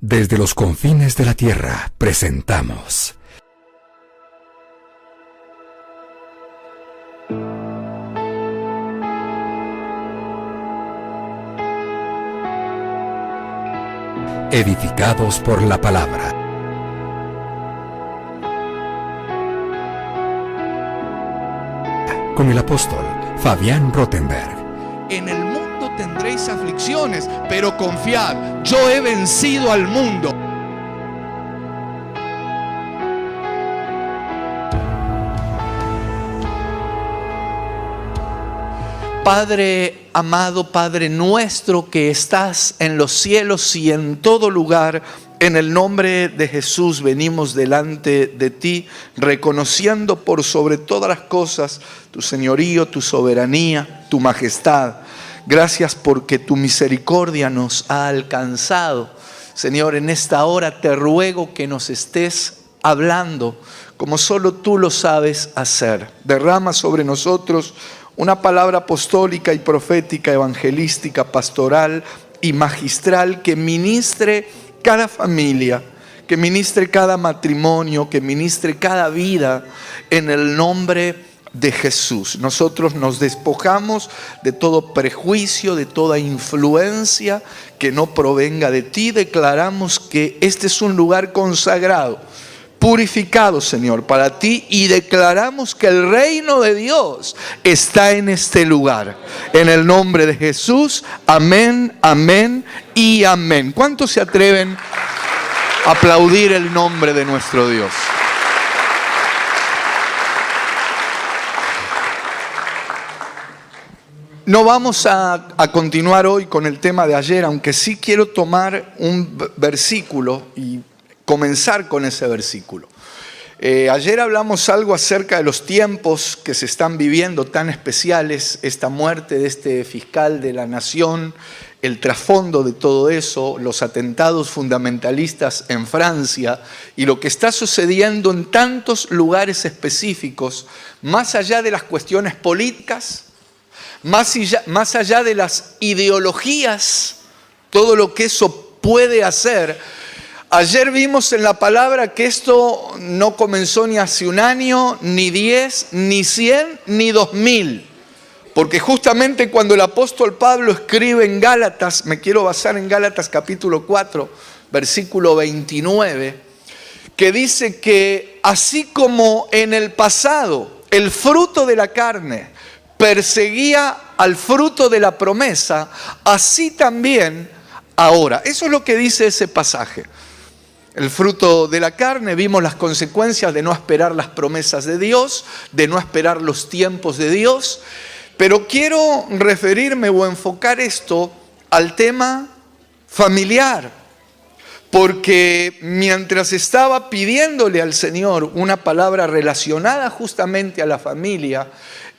Desde los confines de la tierra presentamos Edificados por la Palabra. Con el apóstol Fabián Rottenberg. En el mundo tendréis aflicciones, pero confiad, yo he vencido al mundo. Padre amado, Padre nuestro que estás en los cielos y en todo lugar, en el nombre de Jesús venimos delante de ti, reconociendo por sobre todas las cosas tu señorío, tu soberanía, tu majestad. Gracias porque tu misericordia nos ha alcanzado. Señor, en esta hora te ruego que nos estés hablando como solo tú lo sabes hacer. Derrama sobre nosotros una palabra apostólica y profética, evangelística, pastoral y magistral que ministre cada familia, que ministre cada matrimonio, que ministre cada vida en el nombre de Jesús. Nosotros nos despojamos de todo prejuicio, de toda influencia que no provenga de ti. Declaramos que este es un lugar consagrado, purificado, Señor, para ti, y declaramos que el reino de Dios está en este lugar. En el nombre de Jesús, amén, amén y amén. ¿Cuántos se atreven a aplaudir el nombre de nuestro Dios? No vamos a continuar hoy con el tema de ayer, aunque sí quiero tomar un versículo y comenzar con ese versículo. Ayer hablamos algo acerca de los tiempos que se están viviendo tan especiales, esta muerte de este fiscal de la nación, el trasfondo de todo eso, los atentados fundamentalistas en Francia y lo que está sucediendo en tantos lugares específicos, más allá de las cuestiones políticas, más allá de las ideologías, todo lo que eso puede hacer. Ayer vimos en la palabra que esto no comenzó ni hace un año, ni 10, ni 100, ni 2000. Porque justamente cuando el apóstol Pablo escribe en Gálatas, me quiero basar en Gálatas capítulo 4, versículo 29, que dice que así como en el pasado el fruto de la carne perseguía al fruto de la promesa, así también ahora. Eso es lo que dice ese pasaje. El fruto de la carne, vimos las consecuencias de no esperar las promesas de Dios, de no esperar los tiempos de Dios, pero quiero referirme o enfocar esto al tema familiar, porque mientras estaba pidiéndole al Señor una palabra relacionada justamente a la familia,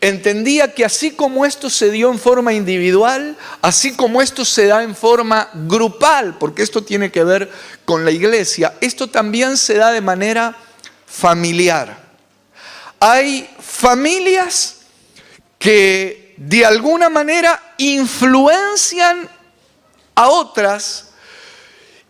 entendía que así como esto se dio en forma individual, así como esto se da en forma grupal, porque esto tiene que ver con la iglesia, esto también se da de manera familiar. Hay familias que de alguna manera influencian a otras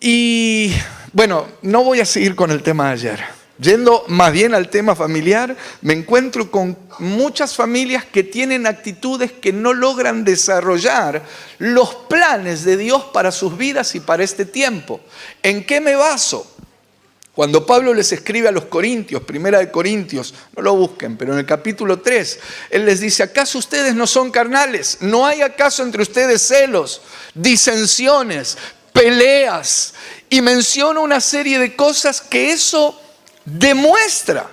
y, bueno, no voy a seguir con el tema de ayer. Yendo más bien al tema familiar, me encuentro con muchas familias que tienen actitudes que no logran desarrollar los planes de Dios para sus vidas y para este tiempo. ¿En qué me baso? Cuando Pablo les escribe a los Corintios, Primera de Corintios, no lo busquen, pero en el capítulo 3, él les dice: ¿acaso ustedes no son carnales? ¿No hay acaso entre ustedes celos, disensiones, peleas? Y menciona una serie de cosas que eso demuestra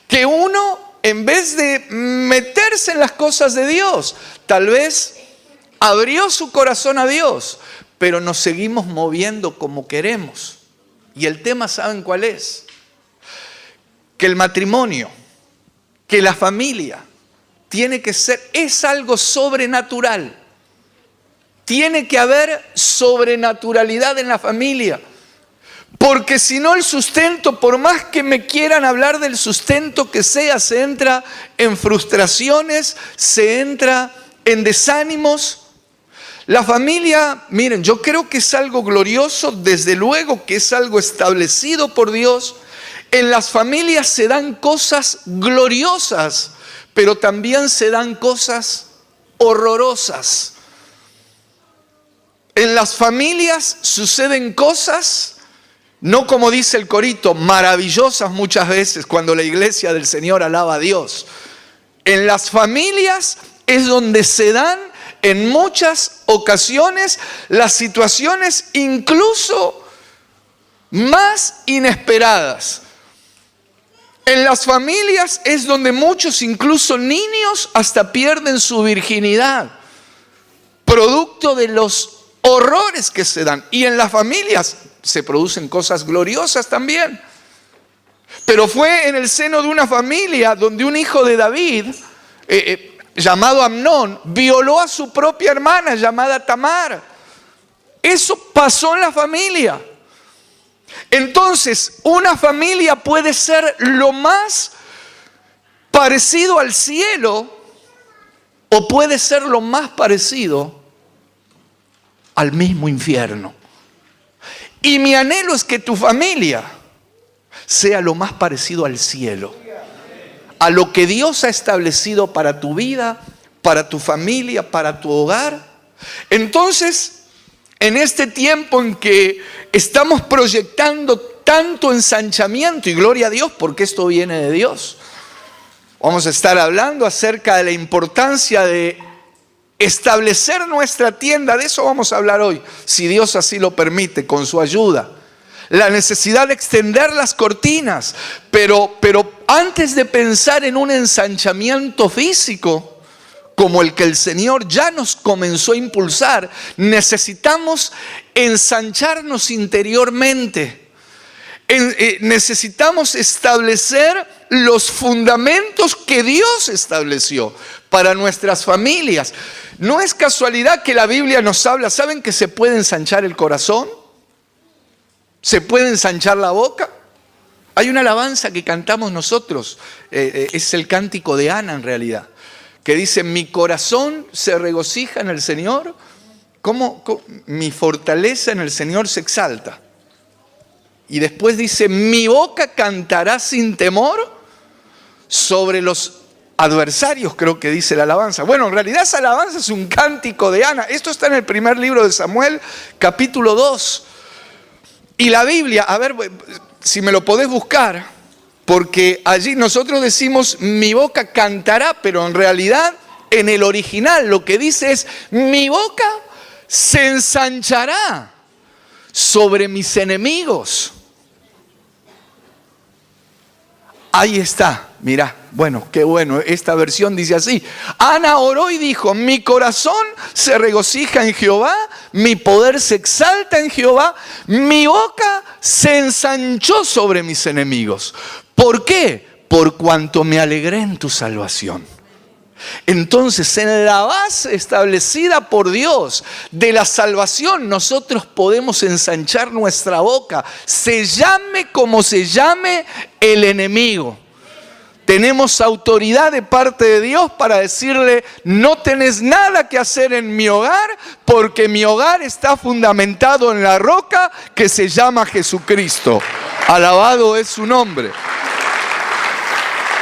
que uno, en vez de meterse en las cosas de Dios, tal vez abrió su corazón a Dios, pero nos seguimos moviendo como queremos. Y el tema, ¿saben cuál es? Que el matrimonio, que la familia tiene que ser, es algo sobrenatural. Tiene que haber sobrenaturalidad en la familia. Porque si no, el sustento, por más que me quieran hablar del sustento que sea, se entra en frustraciones, se entra en desánimos. La familia, miren, yo creo que es algo glorioso, desde luego que es algo establecido por Dios. En las familias se dan cosas gloriosas, pero también se dan cosas horrorosas. En las familias suceden cosas, no como dice el corito, maravillosas muchas veces cuando la iglesia del Señor alaba a Dios. En las familias es donde se dan en muchas ocasiones las situaciones incluso más inesperadas. En las familias es donde muchos, incluso niños, hasta pierden su virginidad, producto de los horrores que se dan. Y en las familias se producen cosas gloriosas también. Pero fue en el seno de una familia donde un hijo de David, llamado Amnón, violó a su propia hermana llamada Tamar. Eso pasó en la familia. Entonces, una familia puede ser lo más parecido al cielo o puede ser lo más parecido al mismo infierno. Y mi anhelo es que tu familia sea lo más parecido al cielo, a lo que Dios ha establecido para tu vida, para tu familia, para tu hogar. Entonces, en este tiempo en que estamos proyectando tanto ensanchamiento, y gloria a Dios porque esto viene de Dios, vamos a estar hablando acerca de la importancia de establecer nuestra tienda. De eso vamos a hablar hoy, si Dios así lo permite, con su ayuda. La necesidad de extender las cortinas, pero antes de pensar en un ensanchamiento físico como el que el Señor ya nos comenzó a impulsar, necesitamos ensancharnos interiormente. Necesitamos establecer los fundamentos que Dios estableció para nuestras familias. No es casualidad que la Biblia nos habla. ¿Saben que se puede ensanchar el corazón? ¿Se puede ensanchar la boca? Hay una alabanza que cantamos nosotros, es el cántico de Ana en realidad, que dice: mi corazón se regocija en el Señor, ¿cómo? Mi fortaleza en el Señor se exalta. Y después dice: mi boca cantará sin temor sobre los adversarios, creo que dice la alabanza. Bueno, en realidad esa alabanza es un cántico de Ana. Esto está en el primer libro de Samuel, capítulo 2. Y la Biblia, a ver si me lo podés buscar, porque allí nosotros decimos mi boca cantará, pero en realidad en el original lo que dice es: mi boca se ensanchará sobre mis enemigos. Ahí está, mirá, bueno, qué bueno, esta versión dice así: Ana oró y dijo: mi corazón se regocija en Jehová, mi poder se exalta en Jehová, mi boca se ensanchó sobre mis enemigos. ¿Por qué? Por cuanto me alegré en tu salvación. Entonces, en la base establecida por Dios de la salvación, nosotros podemos ensanchar nuestra boca, se llame como se llame el enemigo. Tenemos autoridad de parte de Dios para decirle: no tenés nada que hacer en mi hogar, porque mi hogar está fundamentado en la roca que se llama Jesucristo. Alabado es su nombre.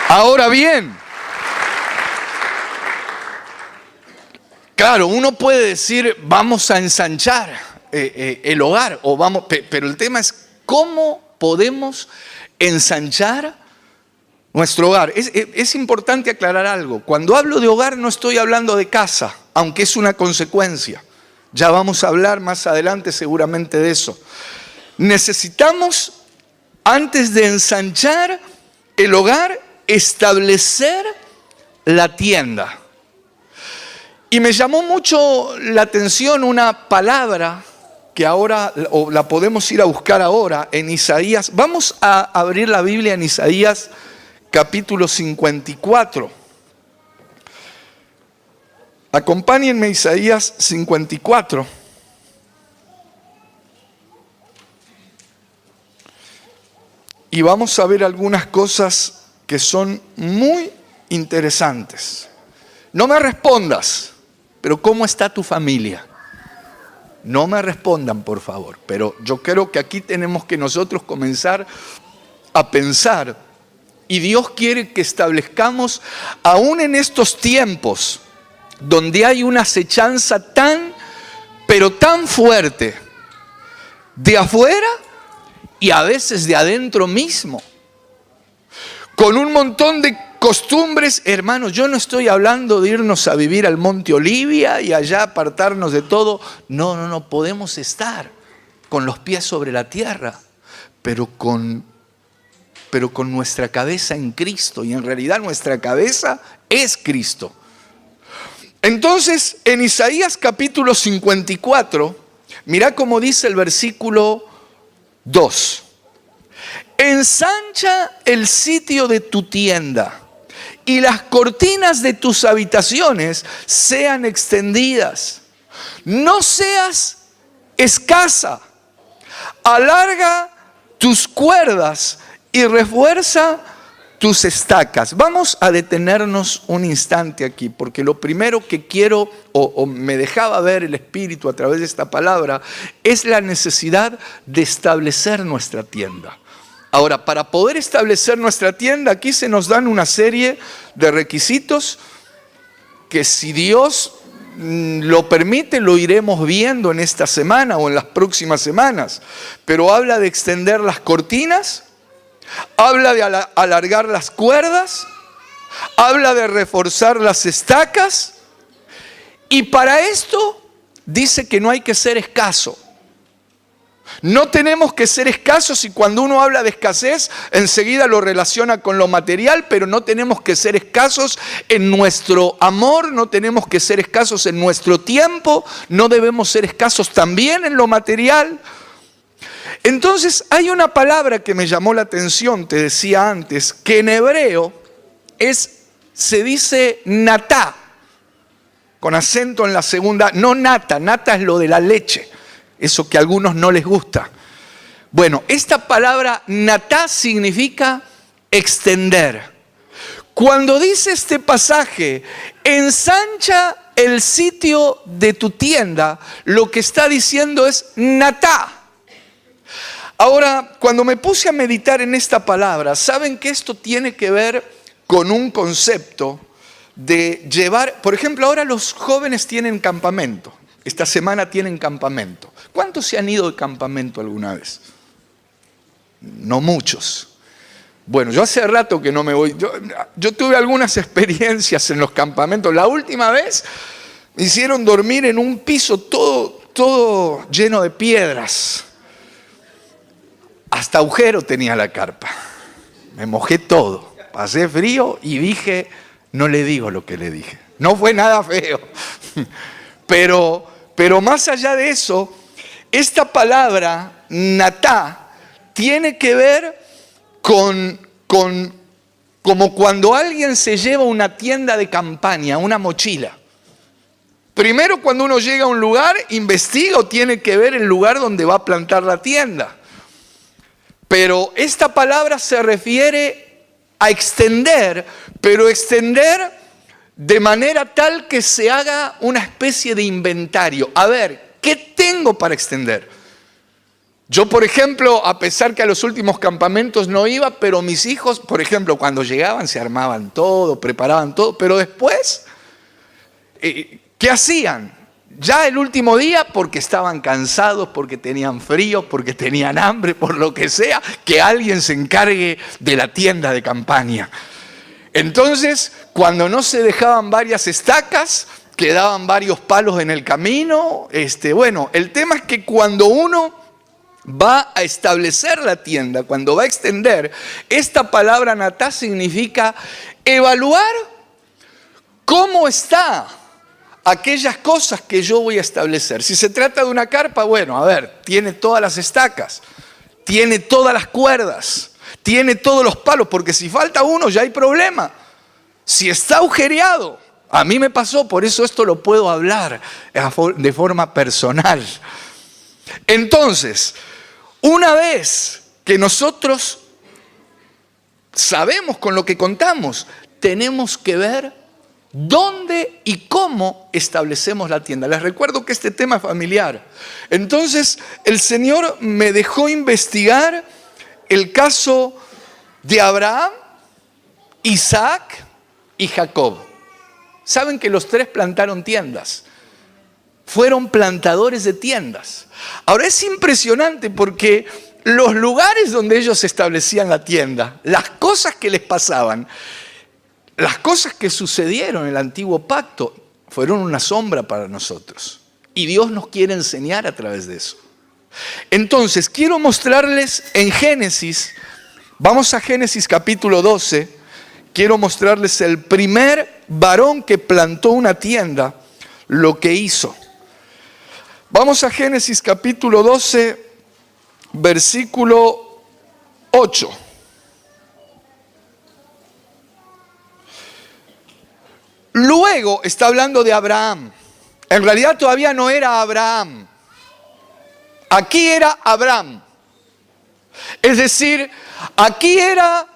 Ahora bien, claro, uno puede decir: vamos a ensanchar el hogar, pero el tema es cómo podemos ensanchar nuestro hogar. Es importante aclarar algo. Cuando hablo de hogar no estoy hablando de casa, aunque es una consecuencia. Ya vamos a hablar más adelante seguramente de eso. Necesitamos, antes de ensanchar el hogar, establecer la tienda. Y me llamó mucho la atención una palabra que ahora, o la podemos ir a buscar ahora, en Isaías. Vamos a abrir la Biblia en Isaías capítulo 54. Acompáñenme a Isaías 54. Y vamos a ver algunas cosas que son muy interesantes. No me respondas, pero ¿cómo está tu familia? No me respondan, por favor, pero yo creo que aquí tenemos que nosotros comenzar a pensar, y Dios quiere que establezcamos, aún en estos tiempos, donde hay una acechanza tan, pero tan fuerte, de afuera y a veces de adentro mismo, con un montón de costumbres. Hermanos, yo no estoy hablando de irnos a vivir al Monte Olivia y allá apartarnos de todo. No, podemos estar con los pies sobre la tierra, pero con nuestra cabeza en Cristo, y en realidad nuestra cabeza es Cristo. Entonces, en Isaías capítulo 54, mirá cómo dice el versículo 2. Ensancha el sitio de tu tienda y las cortinas de tus habitaciones sean extendidas. No seas escasa. Alarga tus cuerdas y refuerza tus estacas. Vamos a detenernos un instante aquí, porque lo primero que quiero, o me dejaba ver el Espíritu a través de esta palabra, es la necesidad de establecer nuestra tienda. Ahora, para poder establecer nuestra tienda, aquí se nos dan una serie de requisitos que, si Dios lo permite, lo iremos viendo en esta semana o en las próximas semanas. Pero habla de extender las cortinas, habla de alargar las cuerdas, habla de reforzar las estacas, y para esto dice que no hay que ser escaso. No tenemos que ser escasos, y cuando uno habla de escasez, enseguida lo relaciona con lo material, pero no tenemos que ser escasos en nuestro amor, no tenemos que ser escasos en nuestro tiempo, no debemos ser escasos también en lo material. Entonces, hay una palabra que me llamó la atención, te decía antes, que en hebreo se dice natá, con acento en la segunda, no nata, nata es lo de la leche. Eso que a algunos no les gusta. Bueno, esta palabra natá significa extender. Cuando dice este pasaje, ensancha el sitio de tu tienda, lo que está diciendo es natá. Ahora, cuando me puse a meditar en esta palabra, saben que esto tiene que ver con un concepto de llevar, por ejemplo, ahora los jóvenes tienen campamento. Esta semana tienen campamento. ¿Cuántos se han ido de campamento alguna vez? No muchos. Bueno, yo hace rato que no me voy. Yo tuve algunas experiencias en los campamentos. La última vez me hicieron dormir en un piso todo lleno de piedras. Hasta agujero tenía la carpa. Me mojé todo. Pasé frío y dije, no le digo lo que le dije. No fue nada feo. Pero más allá de eso, esta palabra, natá, tiene que ver con como cuando alguien se lleva una tienda de campaña, una mochila. Primero, cuando uno llega a un lugar, investiga o tiene que ver el lugar donde va a plantar la tienda. Pero esta palabra se refiere a extender, pero extender de manera tal que se haga una especie de inventario. A ver, ¿qué tengo para extender? Yo, por ejemplo, a pesar que a los últimos campamentos no iba, pero mis hijos, por ejemplo, cuando llegaban se armaban todo, preparaban todo, pero después, ¿qué hacían? Ya el último día, porque estaban cansados, porque tenían frío, porque tenían hambre, por lo que sea, que alguien se encargue de la tienda de campaña. Entonces, cuando no se dejaban varias estacas, quedaban varios palos en el camino. Bueno, el tema es que cuando uno va a establecer la tienda, cuando va a extender, esta palabra natá significa evaluar cómo está aquellas cosas que yo voy a establecer. Si se trata de una carpa, bueno, a ver, tiene todas las estacas, tiene todas las cuerdas, tiene todos los palos, porque si falta uno ya hay problema. Si está agujereado, a mí me pasó, por eso esto lo puedo hablar de forma personal. Entonces, una vez que nosotros sabemos con lo que contamos, tenemos que ver ¿Dónde y cómo establecemos la tienda? Les recuerdo que este tema es familiar. Entonces, el Señor me dejó investigar el caso de Abraham, Isaac y Jacob. Saben que los tres plantaron tiendas. Fueron plantadores de tiendas. Ahora es impresionante porque los lugares donde ellos establecían la tienda, las cosas que les pasaban, las cosas que sucedieron en el antiguo pacto, fueron una sombra para nosotros. Y Dios nos quiere enseñar a través de eso. Entonces, quiero mostrarles en Génesis, vamos a Génesis capítulo 12, quiero mostrarles el primer varón que plantó una tienda, lo que hizo. Vamos a Génesis capítulo 12, versículo 8. Luego está hablando de Abraham. En realidad todavía no era Abraham. Aquí era Abraham. Es decir, aquí era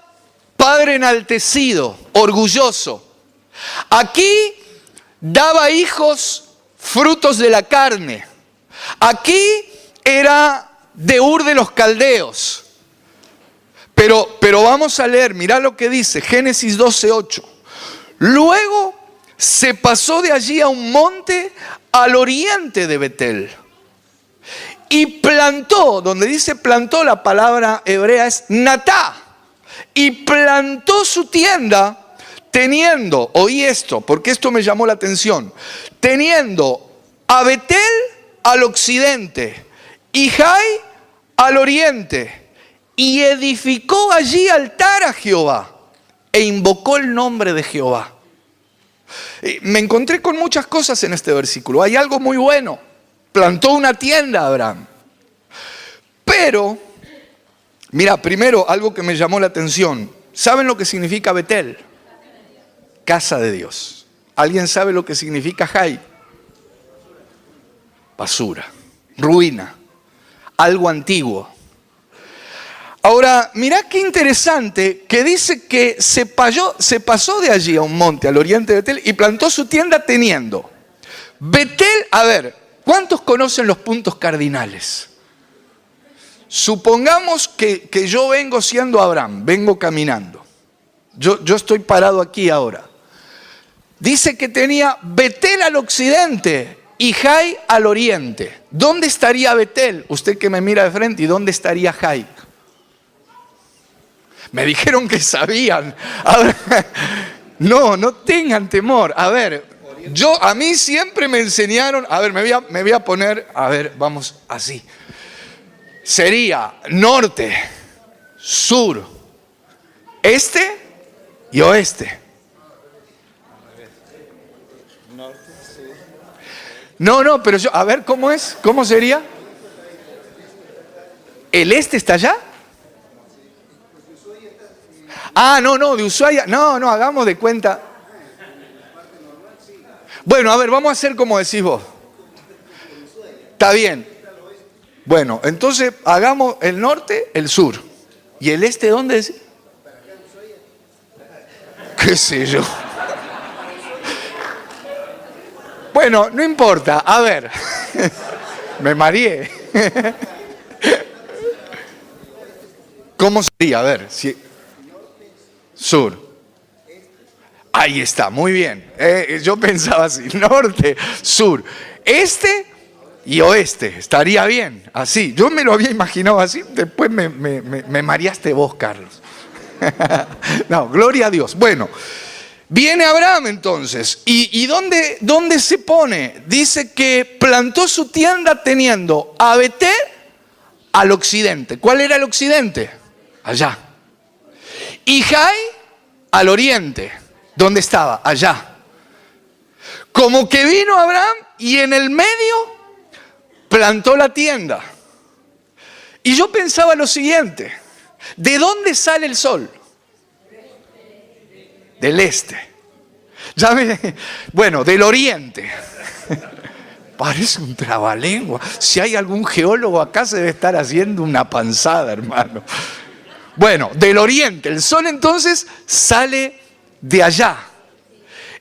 padre enaltecido, orgulloso. Aquí daba hijos frutos de la carne. Aquí era de Ur de los Caldeos. Pero vamos a leer, mirá lo que dice, Génesis 12:8. Luego se pasó de allí a un monte al oriente de Betel. Y plantó, donde dice plantó, la palabra hebrea es natá. Y plantó su tienda teniendo, oí esto, porque esto me llamó la atención, teniendo a Betel al occidente y Jai al oriente. Y edificó allí altar a Jehová e invocó el nombre de Jehová. Me encontré con muchas cosas en este versículo. Hay algo muy bueno. Plantó una tienda Abraham. Pero, mira, primero algo que me llamó la atención. ¿Saben lo que significa Betel? Casa de Dios. ¿Alguien sabe lo que significa Jai? Basura, ruina, algo antiguo. Ahora, mirá qué interesante que dice que se pasó de allí a un monte al oriente de Betel y plantó su tienda teniendo. Betel, a ver, ¿cuántos conocen los puntos cardinales? Supongamos que yo vengo siendo Abraham, vengo caminando. Yo estoy parado aquí ahora. Dice que tenía Betel al occidente y Jai al oriente. ¿Dónde estaría Betel? Usted que me mira de frente, ¿y dónde estaría Jai? Me dijeron que sabían. Ahora, no tengan temor. A ver, a mí siempre me enseñaron, a ver, me voy a poner, a ver, vamos así. Sería norte, sur, este y oeste. No, pero yo, a ver, ¿cómo es? ¿Cómo sería? ¿El este está allá? Ah, no, de Ushuaia. No, hagamos de cuenta. Bueno, a ver, vamos a hacer como decís vos. Está bien. Bueno, entonces hagamos el norte, el sur. ¿Y el este dónde es? ¿Qué sé yo? Bueno, no importa. A ver. Me mareé. ¿Cómo sería? A ver, si... Sur. Ahí está, muy bien. Yo pensaba así, norte, sur, este y oeste. Estaría bien, así. Yo me lo había imaginado así, después me mareaste vos, Carlos. No, gloria a Dios. Bueno, viene Abraham entonces. ¿Y dónde se pone? Dice que plantó su tienda teniendo a Betel al occidente. ¿Cuál era el occidente? Allá. Y Jai al oriente. ¿Dónde estaba? Allá. Como que vino Abraham y en el medio plantó la tienda. Y yo pensaba lo siguiente. ¿De dónde sale el sol? Del este. Bueno, del oriente. Parece un trabalengua. Si hay algún geólogo acá se debe estar haciendo una panzada, hermano. Bueno, del oriente. El sol entonces sale de allá.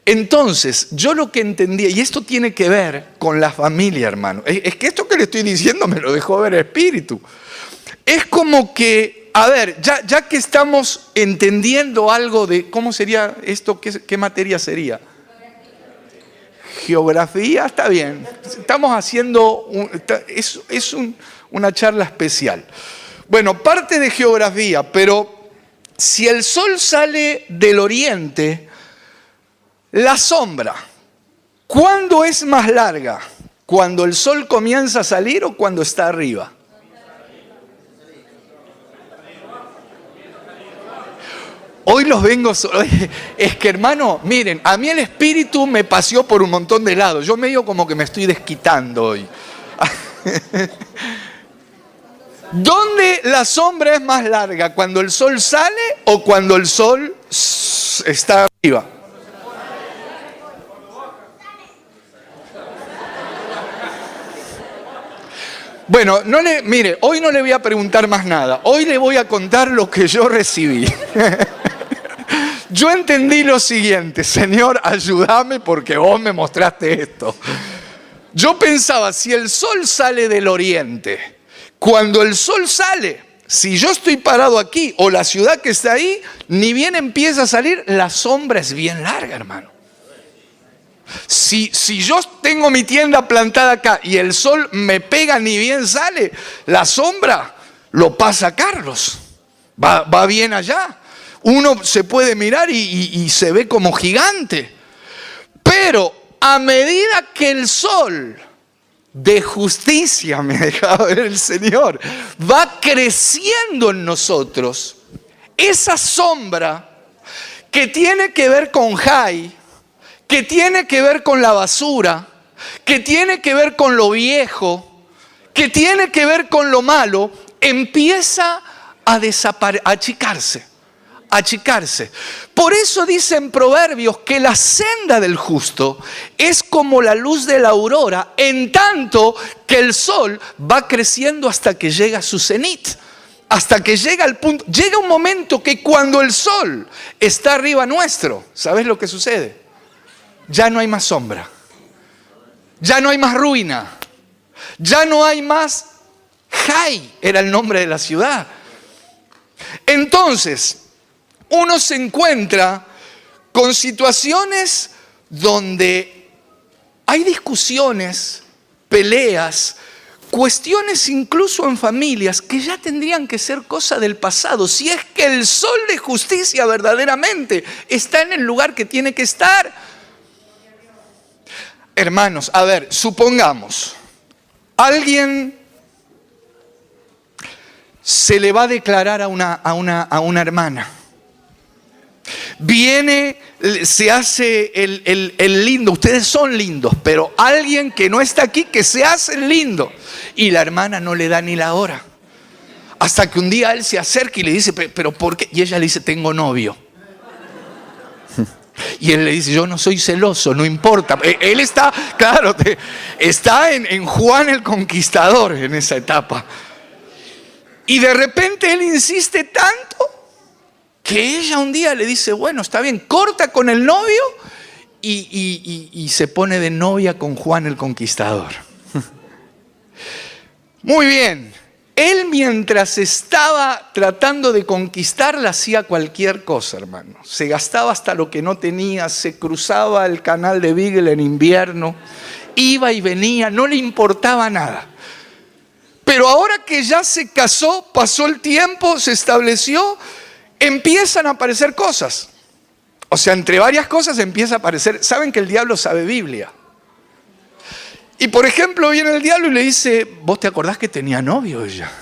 Entonces, yo lo que entendía, y esto tiene que ver con la familia, hermano, es que esto que le estoy diciendo me lo dejó ver el Espíritu. Es como que, a ver, ya que estamos entendiendo algo de, ¿cómo sería esto? ¿Qué materia sería? Geografía, está bien. Estamos haciendo, una charla especial. Bueno, parte de geografía, pero si el sol sale del oriente, la sombra, ¿cuándo es más larga? ¿Cuando el sol comienza a salir o cuando está arriba? Hoy los vengo, es que hermano, miren, a mí el Espíritu me paseó por un montón de lados. Yo medio como que me estoy desquitando hoy. ¿Dónde la sombra es más larga? ¿Cuando el sol sale o cuando el sol está arriba? Bueno, mire, hoy no le voy a preguntar más nada. Hoy le voy a contar lo que yo recibí. Yo entendí lo siguiente: Señor, ayúdame porque vos me mostraste esto. Yo pensaba, si el sol sale del oriente, cuando el sol sale, si yo estoy parado aquí o la ciudad que está ahí, ni bien empieza a salir, la sombra es bien larga, hermano. Si yo tengo mi tienda plantada acá y el sol me pega ni bien sale, la sombra lo pasa Carlos. Va bien allá. Uno se puede mirar y se ve como gigante. Pero a medida que el sol de justicia, me ha dejado ver el Señor, va creciendo en nosotros, esa sombra que tiene que ver con Jai, que tiene que ver con la basura, que tiene que ver con lo viejo, que tiene que ver con lo malo, empieza a achicarse. Por eso dice en Proverbios que la senda del justo es como la luz de la aurora, en tanto que el sol va creciendo hasta que llega a su cenit, hasta que llega al punto. Llega un momento que cuando el sol está arriba nuestro, ¿sabes lo que sucede? Ya no hay más sombra, ya no hay más ruina, ya no hay más. Jai era el nombre de la ciudad. Entonces, uno se encuentra con situaciones donde hay discusiones, peleas, cuestiones incluso en familias que ya tendrían que ser cosa del pasado, si es que el sol de justicia verdaderamente está en el lugar que tiene que estar. Hermanos, a ver, supongamos, alguien se le va a declarar a una hermana. Viene, se hace el lindo. Ustedes son lindos, pero alguien que no está aquí, que se hace el lindo. Y la hermana no le da ni la hora. Hasta que un día él se acerca y le dice, ¿pero por qué? Y ella le dice, tengo novio. Y él le dice, yo no soy celoso, no importa. Él está, claro, está en Juan el Conquistador en esa etapa. Y de repente él insiste tanto que ella un día le dice, bueno, está bien, corta con el novio y se pone de novia con Juan el Conquistador. Muy bien. Él, mientras estaba tratando de conquistarla, hacía cualquier cosa, hermano. Se gastaba hasta lo que no tenía, se cruzaba el canal de Beagle en invierno, iba y venía, no le importaba nada. Pero ahora que ya se casó, pasó el tiempo, se estableció, empiezan a aparecer cosas. O sea, entre varias cosas empieza a aparecer. Saben que el diablo sabe Biblia. Y por ejemplo viene el diablo y le dice, ¿vos te acordás que tenía novio ella?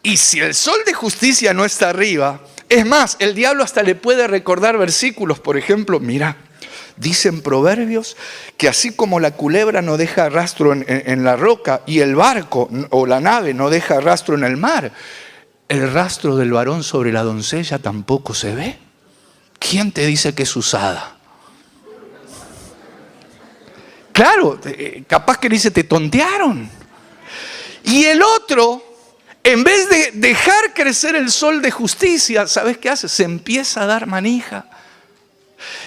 Y si el sol de justicia no está arriba, es más, el diablo hasta le puede recordar versículos. Por ejemplo, mira, dice en Proverbios que así como la culebra no deja rastro en la roca y el barco o la nave no deja rastro en el mar, el rastro del varón sobre la doncella tampoco se ve. ¿Quién te dice que es usada? Claro, capaz que dice, te tontearon. Y el otro, en vez de dejar crecer el sol de justicia, ¿sabes qué hace? Se empieza a dar manija.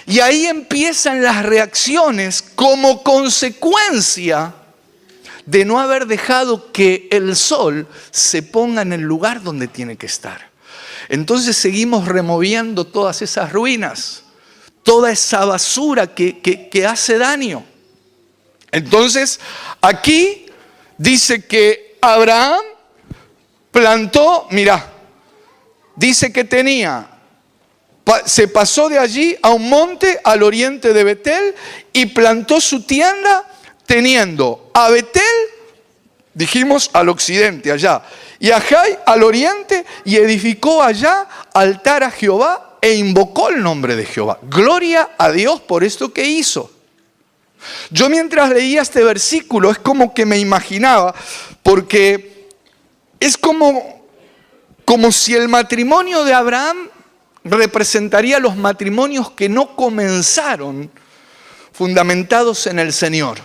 Y ahí empiezan las reacciones como consecuencia de no haber dejado que el sol se ponga en el lugar donde tiene que estar. Entonces seguimos removiendo todas esas ruinas, toda esa basura que hace daño. Entonces aquí dice que Abraham plantó, mira, dice que se pasó de allí a un monte al oriente de Betel y plantó su tienda teniendo a Betel, dijimos, al occidente, allá, y a Jai al oriente, y edificó allá altar a Jehová e invocó el nombre de Jehová. Gloria a Dios por esto que hizo. Yo mientras leía este versículo es como que me imaginaba, porque es como si el matrimonio de Abraham representaría los matrimonios que no comenzaron fundamentados en el Señor.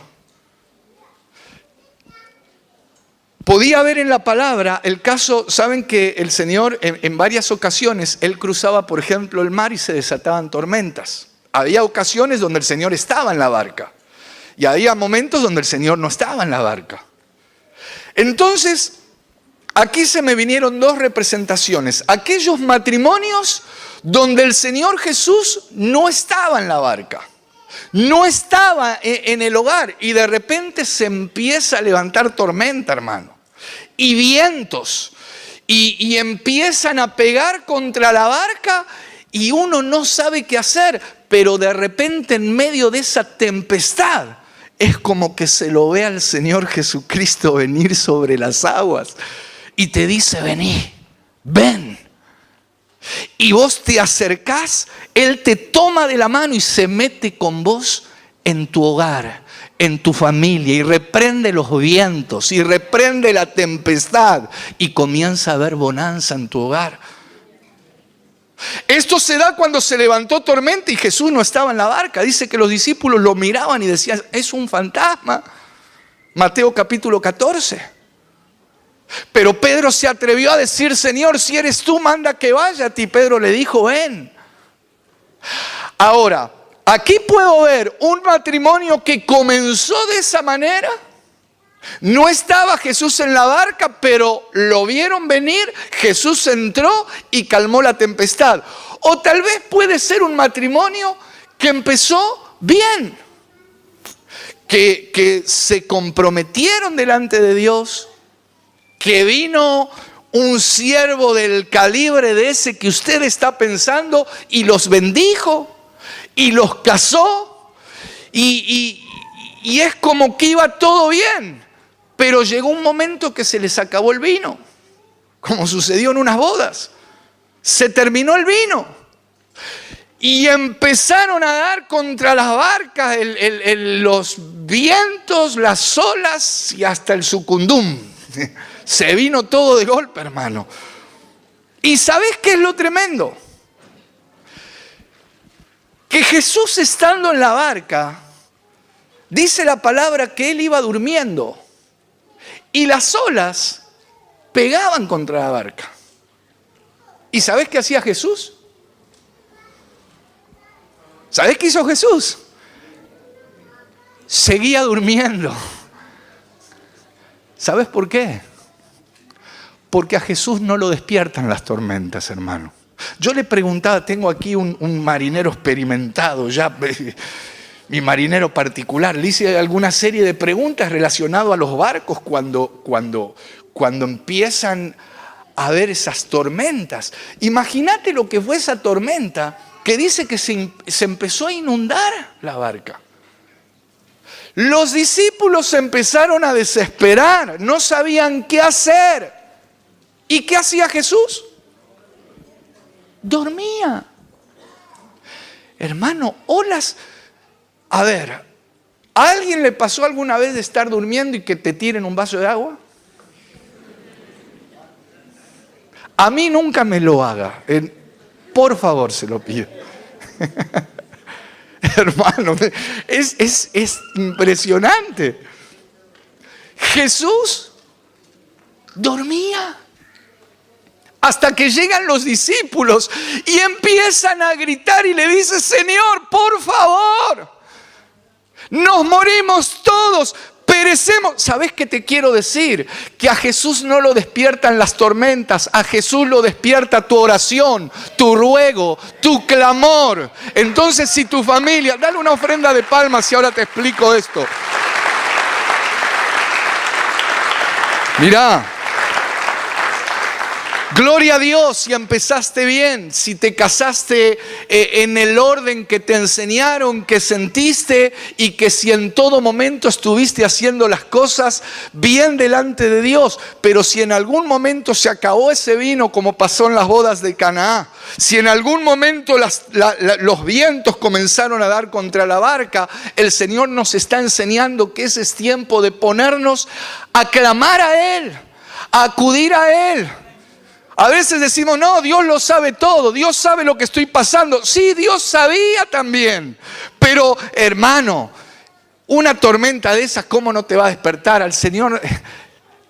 Podía haber en la palabra el caso, saben que el Señor en varias ocasiones, Él cruzaba por ejemplo el mar y se desataban tormentas. Había ocasiones donde el Señor estaba en la barca y había momentos donde el Señor no estaba en la barca. Entonces, aquí se me vinieron dos representaciones. Aquellos matrimonios donde el Señor Jesús no estaba en la barca, no estaba en el hogar y de repente se empieza a levantar tormenta, hermano, y vientos, y empiezan a pegar contra la barca y uno no sabe qué hacer, pero de repente en medio de esa tempestad es como que se lo ve al Señor Jesucristo venir sobre las aguas y te dice: vení, ven. Y vos te acercás, Él te toma de la mano y se mete con vos en tu hogar, en tu familia, y reprende los vientos, y reprende la tempestad, y comienza a haber bonanza en tu hogar. Esto se da cuando se levantó tormenta y Jesús no estaba en la barca. Dice que los discípulos lo miraban y decían: es un fantasma. Mateo capítulo 14. Pero Pedro se atrevió a decir: Señor, si eres tú, manda que vaya. Y Pedro le dijo: ven. Ahora, aquí puedo ver un matrimonio que comenzó de esa manera. No estaba Jesús en la barca, pero lo vieron venir, Jesús entró y calmó la tempestad. O tal vez puede ser un matrimonio que empezó bien, que se comprometieron delante de Dios, que vino un siervo del calibre de ese que usted está pensando y los bendijo y los casó y es como que iba todo bien, pero llegó un momento que se les acabó el vino, como sucedió en unas bodas. Se terminó el vino y empezaron a dar contra las barcas los vientos, las olas y hasta el sucundum. Se vino todo de golpe, hermano. ¿Y sabés qué es lo tremendo? Que Jesús, estando en la barca, dice la palabra que Él iba durmiendo y las olas pegaban contra la barca. ¿Y sabés qué hacía Jesús? ¿Sabés qué hizo Jesús? Seguía durmiendo. ¿Sabés por qué? Porque a Jesús no lo despiertan las tormentas, hermano. Yo le preguntaba, tengo aquí un marinero experimentado, ya mi marinero particular, le hice alguna serie de preguntas relacionadas a los barcos cuando empiezan a haber esas tormentas. Imagínate lo que fue esa tormenta, que dice que se empezó a inundar la barca. Los discípulos se empezaron a desesperar, no sabían qué hacer. ¿Y qué hacía Jesús? Dormía. Hermano, olas. A ver, ¿a alguien le pasó alguna vez de estar durmiendo y que te tiren un vaso de agua? A mí nunca me lo haga. Por favor, se lo pido. Hermano, es impresionante. Jesús dormía. Hasta que llegan los discípulos y empiezan a gritar y le dicen: Señor, por favor, nos morimos todos, perecemos. ¿Sabes qué te quiero decir? Que a Jesús no lo despiertan las tormentas, a Jesús lo despierta tu oración, tu ruego, tu clamor. Entonces, si tu familia, dale una ofrenda de palmas y ahora te explico esto. Mirá. Gloria a Dios si empezaste bien, si te casaste en el orden que te enseñaron, que sentiste, y que si en todo momento estuviste haciendo las cosas bien delante de Dios. Pero si en algún momento se acabó ese vino, como pasó en las bodas de Canaán, si en algún momento los vientos comenzaron a dar contra la barca, el Señor nos está enseñando que ese es tiempo de ponernos a clamar a Él, a acudir a Él. A veces decimos: no, Dios lo sabe todo, Dios sabe lo que estoy pasando. Sí, Dios sabía también. Pero, hermano, una tormenta de esas, ¿cómo no te va a despertar al Señor?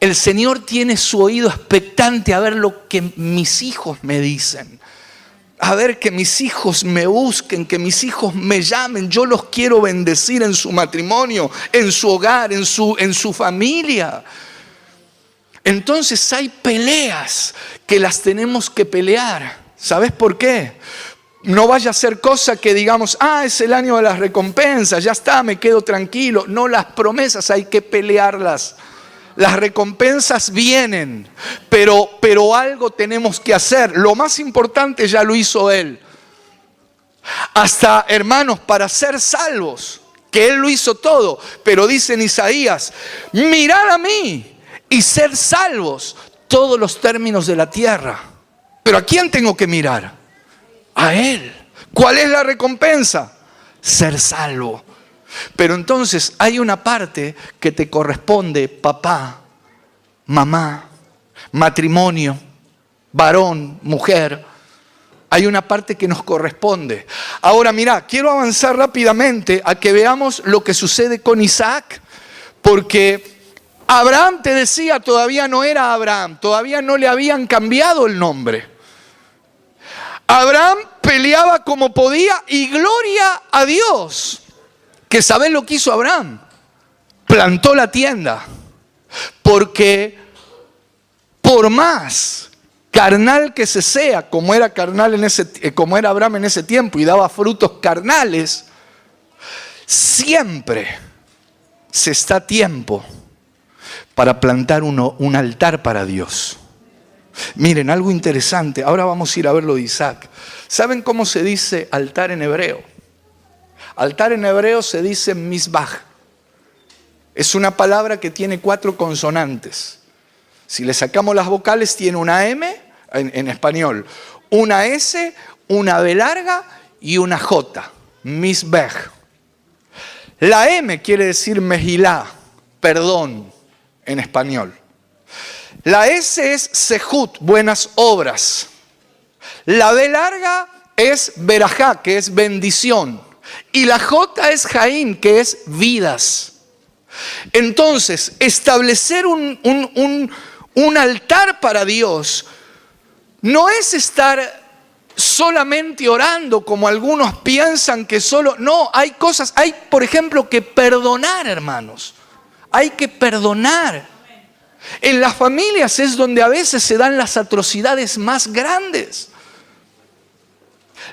El Señor tiene su oído expectante a ver lo que mis hijos me dicen. A ver que mis hijos me busquen, que mis hijos me llamen. Yo los quiero bendecir en su matrimonio, en su hogar, en su familia. Entonces hay peleas que las tenemos que pelear. ¿Sabes por qué? No vaya a ser cosa que digamos: es el año de las recompensas, ya está, me quedo tranquilo. No, las promesas hay que pelearlas. Las recompensas vienen, pero algo tenemos que hacer. Lo más importante ya lo hizo Él. Hasta, hermanos, para ser salvos, que Él lo hizo todo. Pero dice en Isaías: mirad a mí y ser salvos todos los términos de la tierra. ¿Pero a quién tengo que mirar? A Él. ¿Cuál es la recompensa? Ser salvo. Pero entonces hay una parte que te corresponde, papá, mamá, matrimonio, varón, mujer. Hay una parte que nos corresponde. Ahora mira, quiero avanzar rápidamente a que veamos lo que sucede con Isaac, porque Abraham, te decía, todavía no era Abraham, todavía no le habían cambiado el nombre. Abraham peleaba como podía y gloria a Dios. Que ¿sabés lo que hizo Abraham? Plantó la tienda. Porque por más carnal que se sea, como era Abraham en ese tiempo y daba frutos carnales, siempre se está a tiempo para plantar un altar para Dios. Miren, algo interesante. Ahora vamos a ir a ver lo de Isaac. ¿Saben cómo se dice altar en hebreo? Altar en hebreo se dice mizbaj. Es una palabra que tiene 4 consonantes. Si le sacamos las vocales, tiene una M en español, una S, una B larga y una J. Mizbaj. La M quiere decir mejilá, perdón, en español. La S es sehut, buenas obras. La B larga es berajá, que es bendición. Y la J es jaín, que es vidas. Entonces, establecer un altar para Dios no es estar solamente orando como algunos piensan que solo. No, hay cosas, hay por ejemplo que perdonar, hermanos. Hay que perdonar. En las familias es donde a veces se dan las atrocidades más grandes.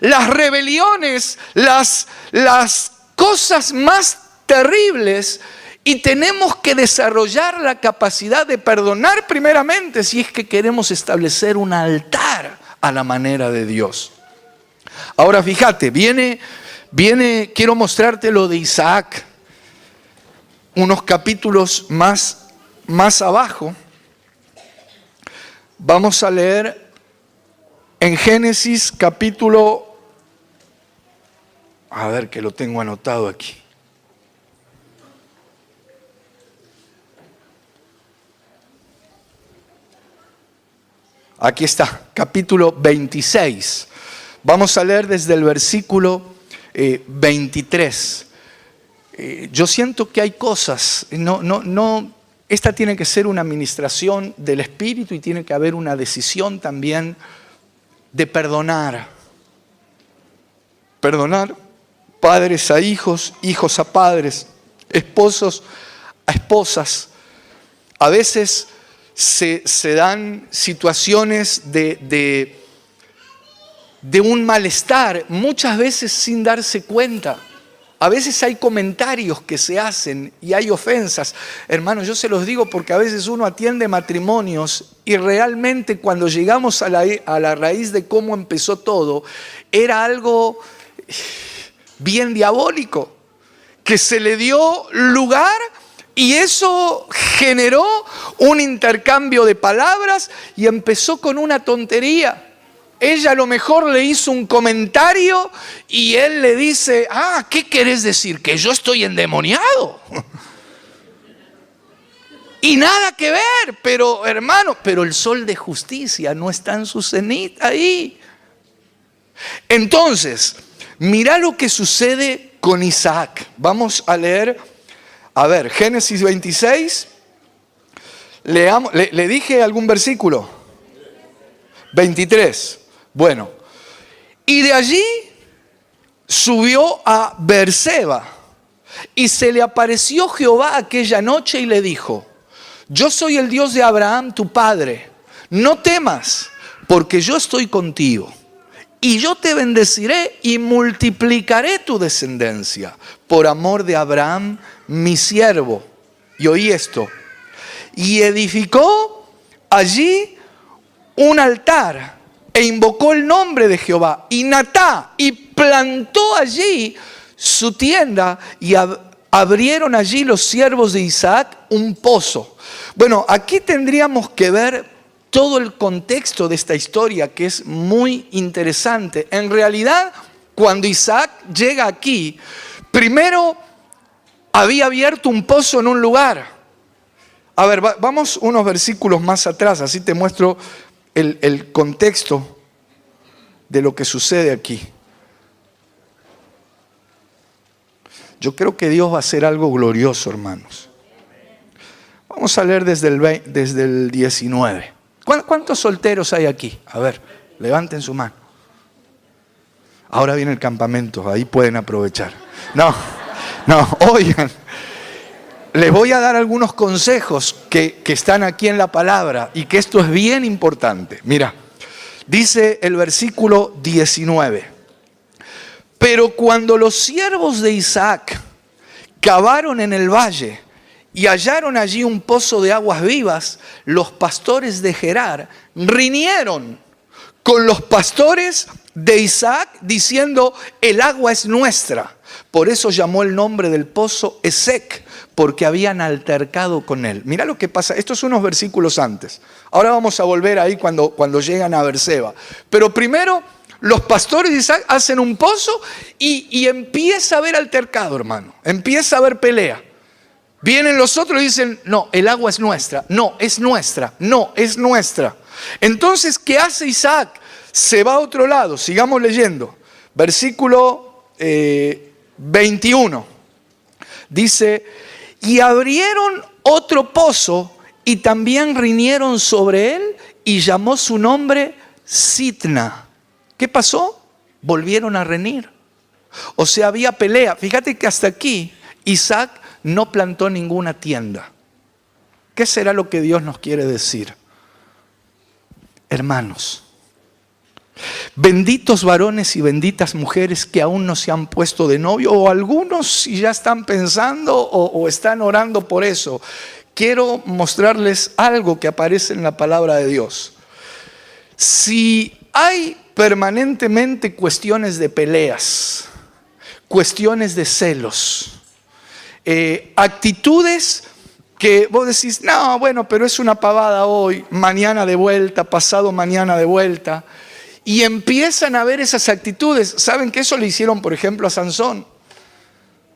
Las rebeliones, las cosas más terribles. Y tenemos que desarrollar la capacidad de perdonar primeramente si es que queremos establecer un altar a la manera de Dios. Ahora fíjate, viene, quiero mostrarte lo de Isaac. Unos capítulos más abajo, vamos a leer en Génesis capítulo, a ver que lo tengo anotado aquí. Aquí está, capítulo 26. Vamos a leer desde el versículo 23. Yo siento que hay cosas, esta tiene que ser una administración del Espíritu y tiene que haber una decisión también de perdonar. Perdonar padres a hijos, hijos a padres, esposos a esposas. A veces se dan situaciones de un malestar, muchas veces sin darse cuenta. A veces hay comentarios que se hacen y hay ofensas. Hermanos, yo se los digo porque a veces uno atiende matrimonios y realmente cuando llegamos a la raíz de cómo empezó todo, era algo bien diabólico, que se le dio lugar y eso generó un intercambio de palabras y empezó con una tontería. Ella a lo mejor le hizo un comentario y él le dice, ¿qué querés decir? ¿Que yo estoy endemoniado? Y nada que ver, pero hermano, pero el sol de justicia no está en su cenit ahí. Entonces, mira lo que sucede con Isaac. Vamos a leer, Génesis 26. Leamos, ¿le dije algún versículo? 23. Bueno, y de allí subió a Beerseba y se le apareció Jehová aquella noche y le dijo, yo soy el Dios de Abraham tu padre, no temas porque yo estoy contigo y yo te bendeciré y multiplicaré tu descendencia por amor de Abraham mi siervo. Y oí esto, y edificó allí un altar e invocó el nombre de Jehová y Natá y plantó allí su tienda y abrieron allí los siervos de Isaac un pozo. Bueno, aquí tendríamos que ver todo el contexto de esta historia que es muy interesante. En realidad, cuando Isaac llega aquí, primero había abierto un pozo en un lugar. Vamos unos versículos más atrás, así te muestro el contexto de lo que sucede aquí. Yo creo que Dios va a hacer algo glorioso, hermanos. Vamos a leer desde el 19. ¿Cuántos solteros hay aquí? A ver, levanten su mano. Ahora viene el campamento, ahí pueden aprovechar. No, oigan. Les voy a dar algunos consejos que están aquí en la palabra y que esto es bien importante. Mira, dice el versículo 19. Pero cuando los siervos de Isaac cavaron en el valle y hallaron allí un pozo de aguas vivas, los pastores de Gerar riñeron con los pastores de Isaac diciendo, el agua es nuestra. Por eso llamó el nombre del pozo Esek, porque habían altercado con él. Mira lo que pasa, estos son unos versículos antes. Ahora vamos a volver ahí cuando llegan a Beerseba. Pero primero, los pastores de Isaac hacen un pozo y empieza a haber altercado, hermano. Empieza a haber pelea. Vienen los otros y dicen, no, el agua es nuestra. No, es nuestra. No, es nuestra. Entonces, ¿qué hace Isaac? Se va a otro lado. Sigamos leyendo. Versículo 21. Dice, y abrieron otro pozo y también riñeron sobre él y llamó su nombre Sitna. ¿Qué pasó? Volvieron a reñir. O sea, había pelea. Fíjate que hasta aquí Isaac no plantó ninguna tienda. ¿Qué será lo que Dios nos quiere decir? Hermanos, benditos varones y benditas mujeres que aún no se han puesto de novio, o algunos si ya están pensando o están orando por eso. Quiero mostrarles algo que aparece en la palabra de Dios. Si hay permanentemente cuestiones de peleas, cuestiones de celos, actitudes que vos decís, no, bueno, pero es una pavada hoy, mañana de vuelta, pasado mañana de vuelta. Y empiezan a ver esas actitudes. ¿Saben que eso le hicieron, por ejemplo, a Sansón?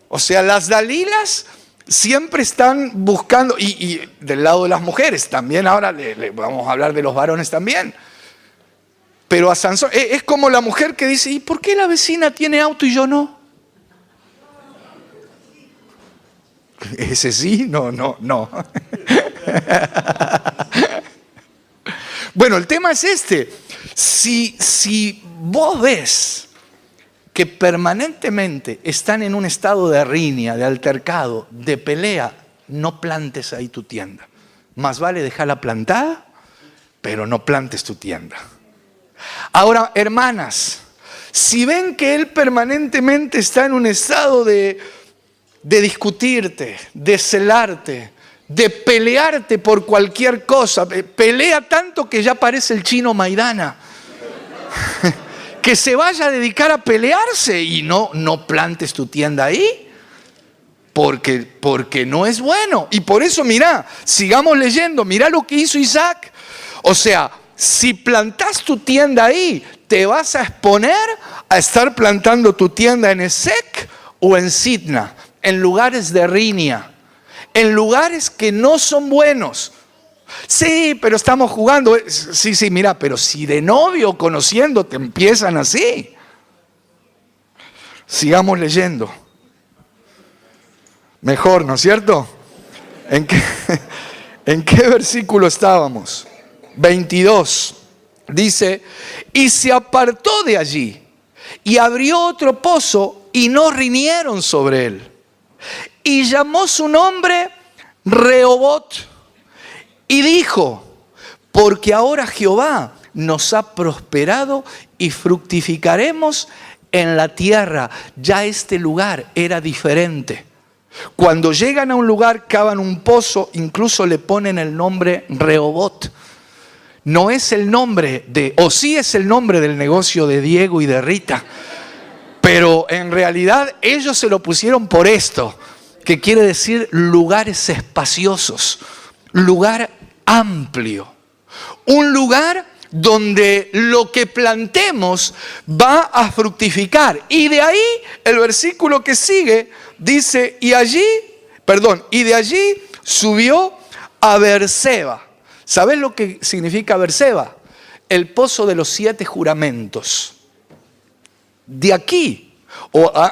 O sea, las Dalilas siempre están buscando, y del lado de las mujeres también, ahora vamos a hablar de los varones también. Pero a Sansón, es como la mujer que dice, ¿y por qué la vecina tiene auto y yo no? Ese sí, no. Bueno, el tema es este. Si vos ves que permanentemente están en un estado de riña, de altercado, de pelea, no plantes ahí tu tienda. Más vale dejarla plantada, pero no plantes tu tienda. Ahora, hermanas, si ven que él permanentemente está en un estado de discutirte, de celarte, de pelearte por cualquier cosa, pelea tanto que ya parece el chino Maidana, que se vaya a dedicar a pelearse y no plantes tu tienda ahí, porque no es bueno. Y por eso, mirá, sigamos leyendo, mirá lo que hizo Isaac. O sea, si plantás tu tienda ahí, te vas a exponer a estar plantando tu tienda en Esek o en Sitna, en lugares de riña, en lugares que no son buenos. Sí, pero estamos jugando. Sí, mira, pero si de novio conociendo te empiezan así. Sigamos leyendo. Mejor, ¿no es cierto? ¿En qué versículo estábamos? 22. Dice, y se apartó de allí y abrió otro pozo y no riñeron sobre él. Y llamó su nombre Rehobot y dijo, porque ahora Jehová nos ha prosperado y fructificaremos en la tierra. Ya este lugar era diferente. Cuando llegan a un lugar, cavan un pozo, incluso le ponen el nombre Rehobot. No es el nombre o sí es el nombre del negocio de Diego y de Rita, pero en realidad ellos se lo pusieron por esto, que quiere decir lugares espaciosos, lugar amplio, un lugar donde lo que plantemos va a fructificar. Y de ahí el versículo que sigue dice, y de allí subió a Beerseba. ¿Sabes lo que significa Beerseba? El pozo de los 7 juramentos. De aquí,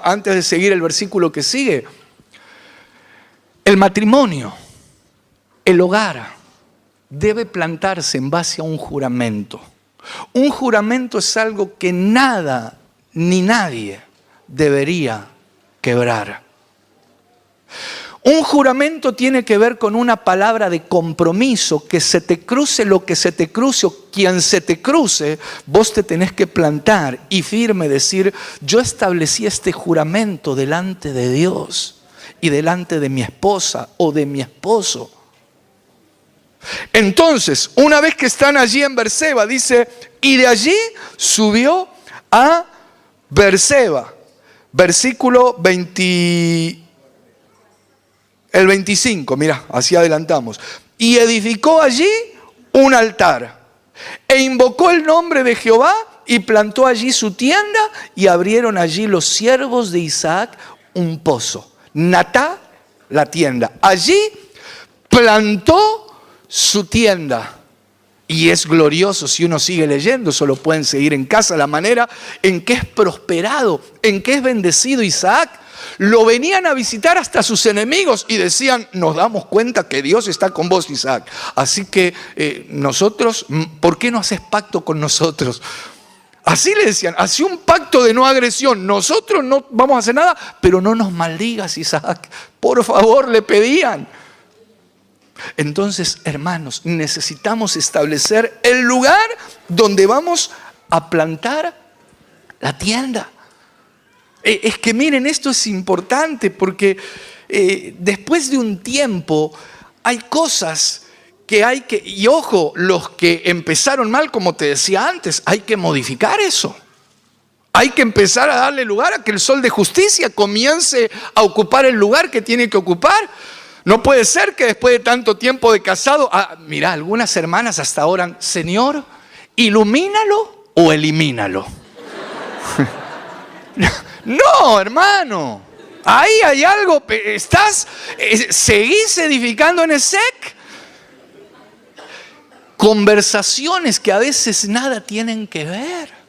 antes de seguir el versículo que sigue, el matrimonio, el hogar, debe plantarse en base a un juramento. Un juramento es algo que nada ni nadie debería quebrar. Un juramento tiene que ver con una palabra de compromiso, que se te cruce lo que se te cruce o quien se te cruce, vos te tenés que plantar y firme decir, yo establecí este juramento delante de Dios y delante de mi esposa o de mi esposo. Entonces, una vez que están allí en Beerseba, dice, y de allí subió a Beerseba. Versículo 25, mira, así adelantamos. Y edificó allí un altar, e invocó el nombre de Jehová, y plantó allí su tienda, y abrieron allí los siervos de Isaac un pozo. Natá, la tienda. Allí plantó su tienda. Y es glorioso, si uno sigue leyendo, eso lo pueden seguir en casa, la manera en que es prosperado, en que es bendecido Isaac. Lo venían a visitar hasta sus enemigos y decían, nos damos cuenta que Dios está con vos, Isaac. Así que nosotros, ¿por qué no haces pacto con nosotros? Así le decían, hacía un pacto de no agresión. Nosotros no vamos a hacer nada, pero no nos maldigas, Isaac. Por favor, le pedían. Entonces, hermanos, necesitamos establecer el lugar donde vamos a plantar la tienda. Es que miren, esto es importante porque después de un tiempo hay cosas que hay que, y ojo, los que empezaron mal, como te decía antes, hay que modificar eso. Hay que empezar a darle lugar a que el sol de justicia comience a ocupar el lugar que tiene que ocupar. No puede ser que después de tanto tiempo de casado, mira, algunas hermanas hasta oran, Señor, ilumínalo o elimínalo. No, hermano, ahí hay algo, seguís edificando en Esek. Conversaciones que a veces nada tienen que ver.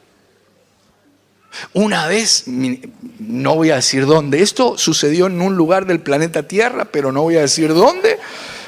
Una vez, no voy a decir dónde, esto sucedió en un lugar del planeta Tierra, pero no voy a decir dónde,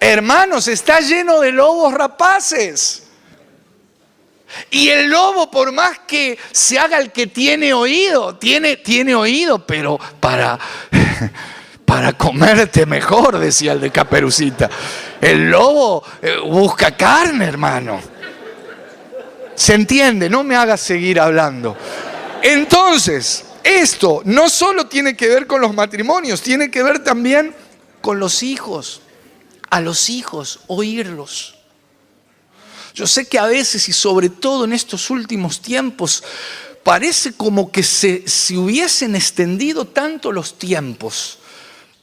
Hermanos, está lleno de lobos rapaces. Y el lobo, por más que se haga el que tiene oído, tiene oído, pero para comerte mejor, decía el de Caperucita. El lobo busca carne, hermano. ¿Se entiende? No me hagas seguir hablando. Entonces, esto no solo tiene que ver con los matrimonios, tiene que ver también con los hijos. A los hijos, oírlos. Yo sé que a veces, y sobre todo en estos últimos tiempos, parece como que se hubiesen extendido tanto los tiempos.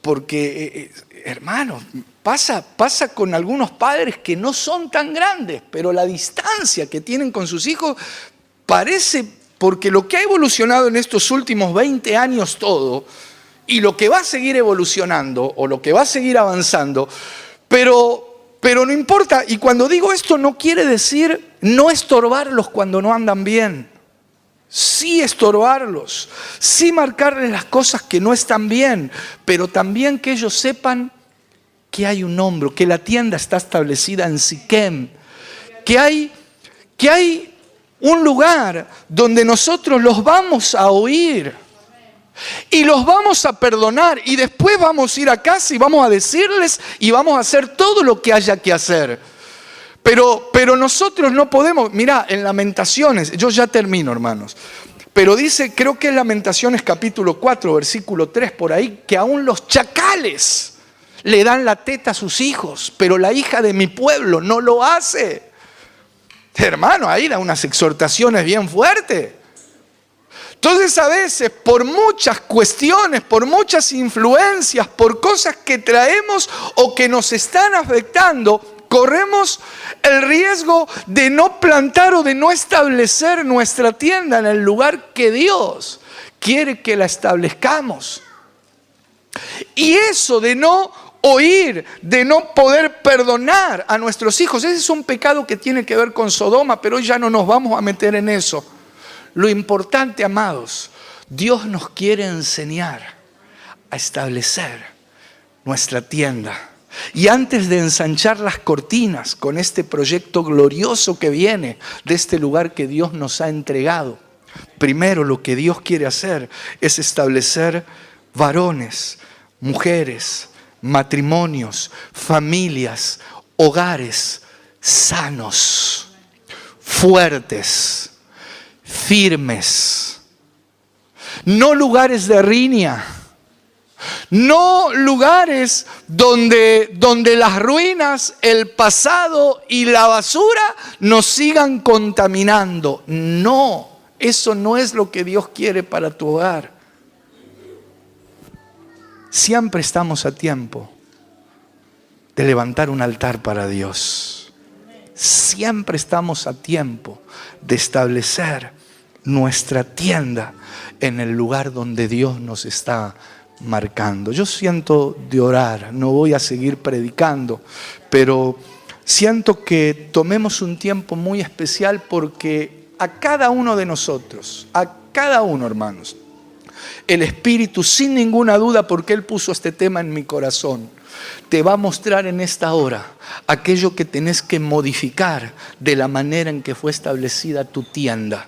Porque, hermano, pasa con algunos padres que no son tan grandes, pero la distancia que tienen con sus hijos parece, porque lo que ha evolucionado en estos últimos 20 años todo, y lo que va a seguir evolucionando, o lo que va a seguir avanzando, pero no importa. Y cuando digo esto no quiere decir no estorbarlos cuando no andan bien. Sí estorbarlos, sí marcarles las cosas que no están bien, pero también que ellos sepan que hay un hombro, que la tienda está establecida en Siquem, que hay un lugar donde nosotros los vamos a oír y los vamos a perdonar, y después vamos a ir a casa y vamos a decirles y vamos a hacer todo lo que haya que hacer. Pero nosotros no podemos. Mirá, en Lamentaciones, yo ya termino, hermanos, pero dice, creo que es Lamentaciones capítulo 4, versículo 3, por ahí, que aún los chacales le dan la teta a sus hijos, pero la hija de mi pueblo no lo hace. Hermano, ahí da unas exhortaciones bien fuertes. Entonces a veces por muchas cuestiones, por muchas influencias, por cosas que traemos o que nos están afectando, corremos el riesgo de no plantar o de no establecer nuestra tienda en el lugar que Dios quiere que la establezcamos. Y eso de no oír, de no poder perdonar a nuestros hijos, ese es un pecado que tiene que ver con Sodoma, pero hoy ya no nos vamos a meter en eso. Lo importante, amados, Dios nos quiere enseñar a establecer nuestra tienda. Y antes de ensanchar las cortinas con este proyecto glorioso que viene de este lugar que Dios nos ha entregado, primero lo que Dios quiere hacer es establecer varones, mujeres, matrimonios, familias, hogares sanos, fuertes, firmes, no lugares de riña, no lugares donde las ruinas, el pasado y la basura nos sigan contaminando. No, eso no es lo que Dios quiere para tu hogar. Siempre estamos a tiempo de levantar un altar para Dios. Siempre estamos a tiempo de establecer nuestra tienda en el lugar donde Dios nos está marcando. Yo siento de orar, no voy a seguir predicando, pero siento que tomemos un tiempo muy especial porque a cada uno de nosotros, a cada uno, hermanos, el Espíritu, sin ninguna duda, porque Él puso este tema en mi corazón, te va a mostrar en esta hora aquello que tenés que modificar de la manera en que fue establecida tu tienda,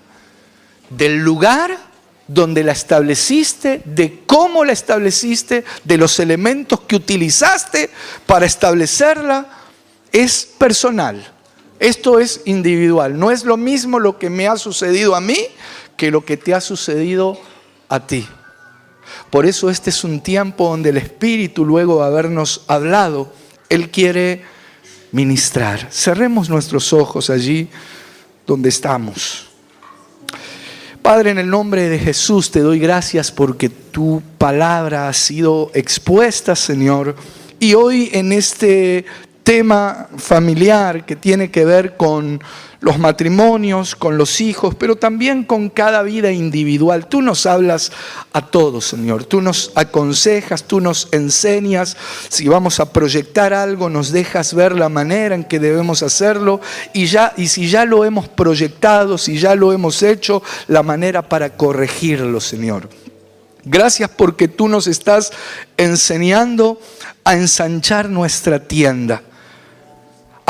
del lugar donde la estableciste, de cómo la estableciste, de los elementos que utilizaste para establecerla. Es personal, esto es individual. No es lo mismo lo que me ha sucedido a mí que lo que te ha sucedido a ti. Por eso este es un tiempo donde el Espíritu, luego de habernos hablado, Él quiere ministrar. Cerremos nuestros ojos allí donde estamos. Padre, en el nombre de Jesús te doy gracias porque tu palabra ha sido expuesta, Señor. Y hoy en este tema familiar que tiene que ver con los matrimonios, con los hijos, pero también con cada vida individual. Tú nos hablas a todos, Señor. Tú nos aconsejas, tú nos enseñas. Si vamos a proyectar algo, nos dejas ver la manera en que debemos hacerlo. Y si ya lo hemos proyectado, si ya lo hemos hecho, la manera para corregirlo, Señor. Gracias porque tú nos estás enseñando a ensanchar nuestra tienda.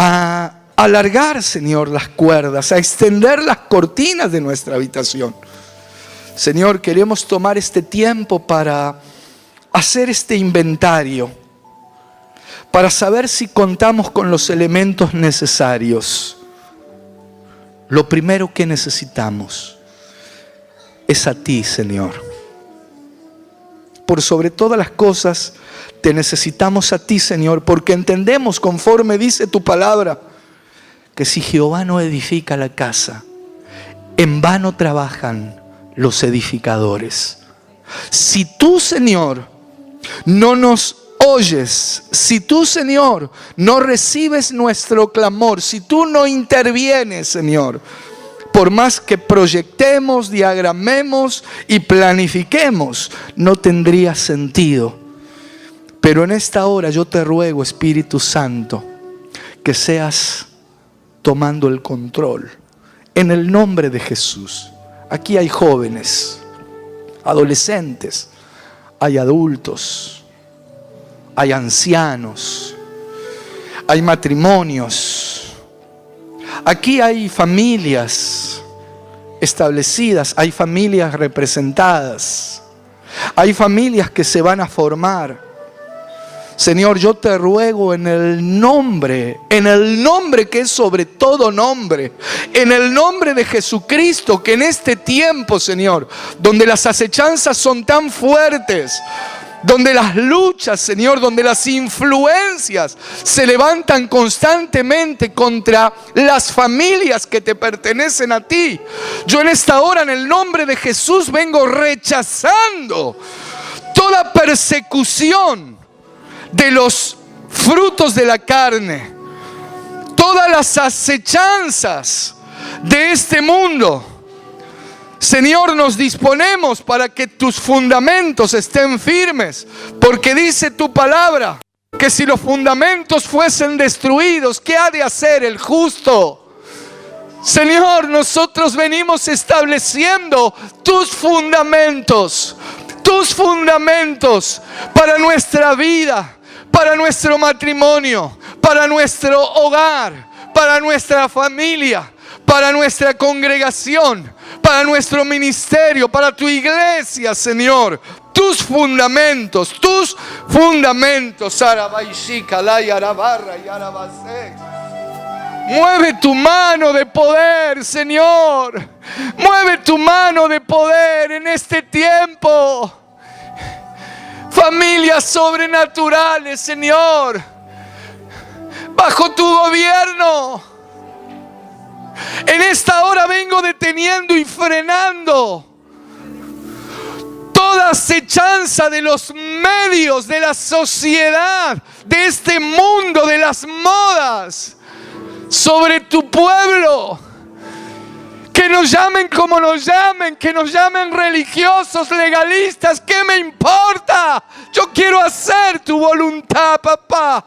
a alargar, Señor, las cuerdas, a extender las cortinas de nuestra habitación. Señor, queremos tomar este tiempo para hacer este inventario, para saber si contamos con los elementos necesarios. Lo primero que necesitamos es a ti, Señor. Por sobre todas las cosas, te necesitamos a ti, Señor, porque entendemos, conforme dice tu palabra, que si Jehová no edifica la casa, en vano trabajan los edificadores. Si tú, Señor, no nos oyes, si tú, Señor, no recibes nuestro clamor, si tú no intervienes, Señor, por más que proyectemos, diagramemos y planifiquemos, no tendría sentido. Pero en esta hora yo te ruego, Espíritu Santo, que seas tomando el control. En el nombre de Jesús. Aquí hay jóvenes, adolescentes, hay adultos, hay ancianos, hay matrimonios. Aquí hay familias establecidas, hay familias representadas, hay familias que se van a formar. Señor, yo te ruego en el nombre que es sobre todo nombre, en el nombre de Jesucristo, que en este tiempo, Señor, donde las acechanzas son tan fuertes, donde las luchas, Señor, donde las influencias se levantan constantemente contra las familias que te pertenecen a ti, yo en esta hora, en el nombre de Jesús, vengo rechazando toda persecución de los frutos de la carne, todas las acechanzas de este mundo. Señor, nos disponemos para que tus fundamentos estén firmes, porque dice tu palabra que si los fundamentos fuesen destruidos, ¿qué ha de hacer el justo? Señor, nosotros venimos estableciendo tus fundamentos para nuestra vida, para nuestro matrimonio, para nuestro hogar, para nuestra familia, para nuestra congregación, para nuestro ministerio, para tu iglesia, Señor. Tus fundamentos. Mueve tu mano de poder, Señor. Mueve tu mano de poder en este tiempo. Familias sobrenaturales, Señor, bajo tu gobierno. En esta hora vengo deteniendo y frenando toda acechanza de los medios, de la sociedad, de este mundo, de las modas, sobre tu pueblo. Que nos llamen como nos llamen, que nos llamen religiosos, legalistas, ¿qué me importa? Yo quiero hacer tu voluntad, papá.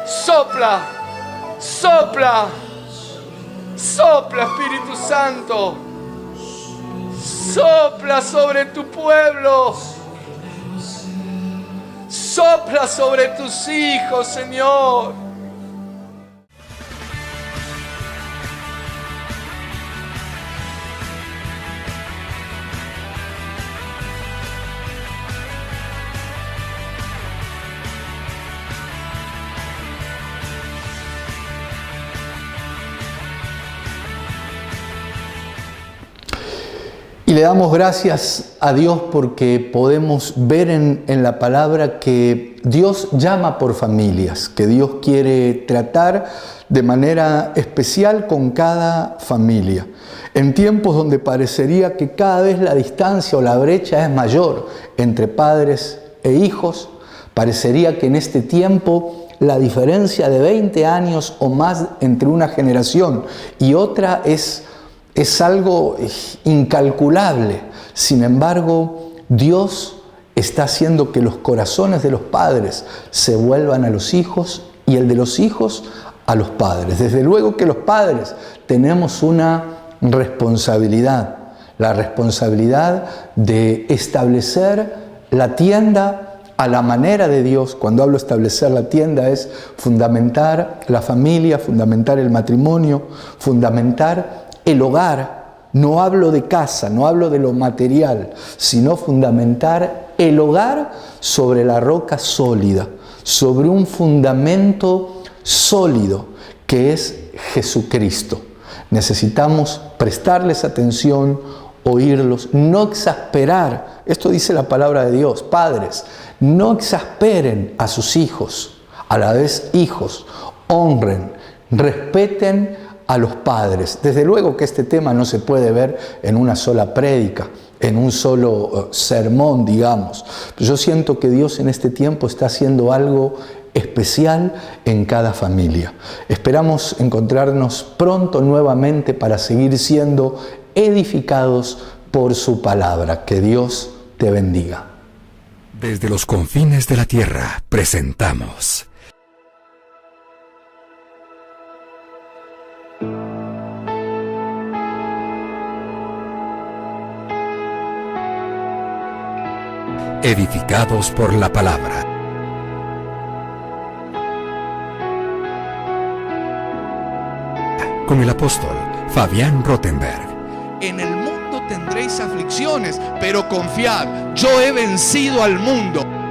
Sopla, sopla, sopla, Espíritu Santo. Sopla sobre tu pueblo. Sopla sobre tus hijos, Señor. Y le damos gracias a Dios porque podemos ver en la palabra que Dios llama por familias, que Dios quiere tratar de manera especial con cada familia. En tiempos donde parecería que cada vez la distancia o la brecha es mayor entre padres e hijos, parecería que en este tiempo la diferencia de 20 años o más entre una generación y otra es algo incalculable. Sin embargo, Dios está haciendo que los corazones de los padres se vuelvan a los hijos y el de los hijos a los padres. Desde luego que los padres tenemos una responsabilidad. La responsabilidad de establecer la tienda a la manera de Dios. Cuando hablo de establecer la tienda es fundamentar la familia, fundamentar el matrimonio, fundamentar el hogar. No hablo de casa, no hablo de lo material, sino fundamentar el hogar sobre la roca sólida, sobre un fundamento sólido que es Jesucristo. Necesitamos prestarles atención, oírlos, no exasperar. Esto dice la palabra de Dios. Padres, no exasperen a sus hijos. A la vez, hijos, honren, respeten a los padres. Desde luego que este tema no se puede ver en una sola prédica, en un solo sermón, digamos. Yo siento que Dios en este tiempo está haciendo algo especial en cada familia. Esperamos encontrarnos pronto nuevamente para seguir siendo edificados por su palabra. Que Dios te bendiga. Desde los confines de la tierra presentamos Edificados por la palabra. Con el apóstol Fabián Rottenberg. En el mundo tendréis aflicciones, pero confiad, yo he vencido al mundo.